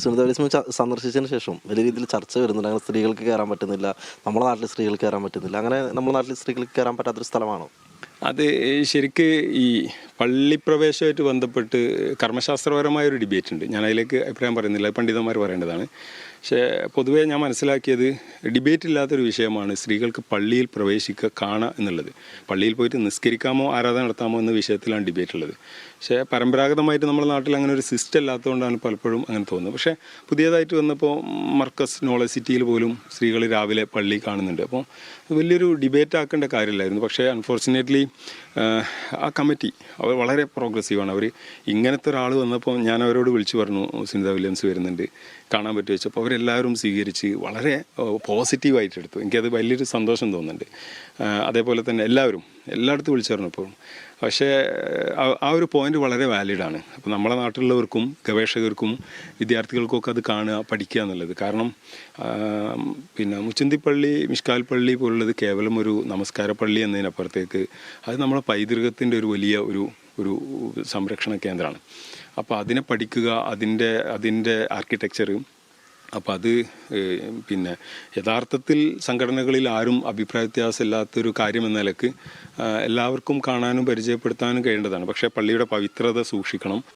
സുനിത വിലിയം സന്ദർശിച്ചതിന് ശേഷം വലിയ രീതിയിൽ ചർച്ച വരുന്നുണ്ട്. അങ്ങനെ സ്ത്രീകൾക്ക് കയറാൻ പറ്റുന്നില്ല, നമ്മുടെ നാട്ടിൽ സ്ത്രീകൾക്ക് കയറാൻ പറ്റുന്നില്ല. അങ്ങനെ നമ്മുടെ നാട്ടിൽ സ്ത്രീകൾക്ക് കയറാൻ പറ്റാത്തൊരു സ്ഥലമാണോ? അത് ശരിക്ക് ഈ പള്ളിപ്രവേശമായിട്ട് ബന്ധപ്പെട്ട് കർമ്മശാസ്ത്രപരമായൊരു ഡിബേറ്റ് ഉണ്ട്. ഞാൻ അതിലേക്ക് അഭിപ്രായം പറയുന്നില്ല, പണ്ഡിതന്മാർ പറയേണ്ടതാണ്. പക്ഷേ പൊതുവേ ഞാൻ മനസ്സിലാക്കിയത് ഡിബേറ്റ് ഇല്ലാത്തൊരു വിഷയമാണ് സ്ത്രീകൾക്ക് പള്ളിയിൽ പ്രവേശിക്കുക കാണുക എന്നുള്ളത്. പള്ളിയിൽ പോയിട്ട് നിസ്കരിക്കാമോ ആരാധന നടത്താമോ എന്ന വിഷയത്തിലാണ് ഡിബേറ്റ് ഉള്ളത്. പക്ഷേ പരമ്പരാഗതമായിട്ട് നമ്മുടെ നാട്ടിൽ അങ്ങനെ ഒരു സിസ്റ്റം ഇല്ലാത്തതുകൊണ്ടാണ് പലപ്പോഴും അങ്ങനെ തോന്നുന്നത്. പക്ഷേ പുതിയതായിട്ട് വന്നപ്പോൾ മർക്കസ് നോളജ് സിറ്റിയിൽ പോലും സ്ത്രീകൾ രാവിലെ പള്ളി കാണുന്നുണ്ട്. അപ്പോൾ വലിയൊരു ഡിബേറ്റ് ആക്കേണ്ട കാര്യമില്ലായിരുന്നു. പക്ഷേ അൺഫോർച്ചുനേറ്റ്ലി ആ കമ്മിറ്റി അവർ വളരെ പ്രോഗ്രസീവാണ്. അവർ ഇങ്ങനത്തെ ഒരാൾ വന്നപ്പോൾ ഞാൻ അവരോട് വിളിച്ചു പറഞ്ഞു സുനിത വില്യംസ് വരുന്നുണ്ട്, കാണാൻ പറ്റുമോ വെച്ചപ്പോൾ അവരെല്ലാവരും സ്വീകരിച്ച് വളരെ പോസിറ്റീവായിട്ട് എടുത്തു. എനിക്കത് വലിയൊരു സന്തോഷം തോന്നുന്നുണ്ട്. അതേപോലെ തന്നെ എല്ലായിടത്തും വിളിച്ചു പറഞ്ഞപ്പോൾ പക്ഷേ ആ ഒരു പോയിന്റ് വളരെ വാലിഡാണ്. അപ്പോൾ നമ്മളെ നാട്ടിലുള്ളവർക്കും ഗവേഷകർക്കും വിദ്യാർത്ഥികൾക്കും ഒക്കെ അത് കാണുക, പഠിക്കുക എന്നുള്ളത്. കാരണം പിന്നെ മുച്ചന്തിപ്പള്ളി, മിഷ്കാൽ പള്ളി പോലുള്ളത് കേവലം ഒരു നമസ്കാര പള്ളി എന്നതിനപ്പുറത്തേക്ക് അത് നമ്മളെ പൈതൃകത്തിൻ്റെ ഒരു വലിയ ഒരു സംരക്ഷണ കേന്ദ്രമാണ്. അപ്പോൾ അതിനെ പഠിക്കുക, അതിൻ്റെ ആർക്കിടെക്ചർ. അപ്പോൾ അത് പിന്നെ യഥാർത്ഥത്തിൽ സംഘടനകളിൽ ആരും അഭിപ്രായ വ്യത്യാസമില്ലാത്തൊരു കാര്യമെന്ന നിലക്ക് എല്ലാവർക്കും കാണാനും പരിചയപ്പെടുത്താനും കഴിയേണ്ടതാണ്. പക്ഷേ പള്ളിയുടെ പവിത്രത സൂക്ഷിക്കണം.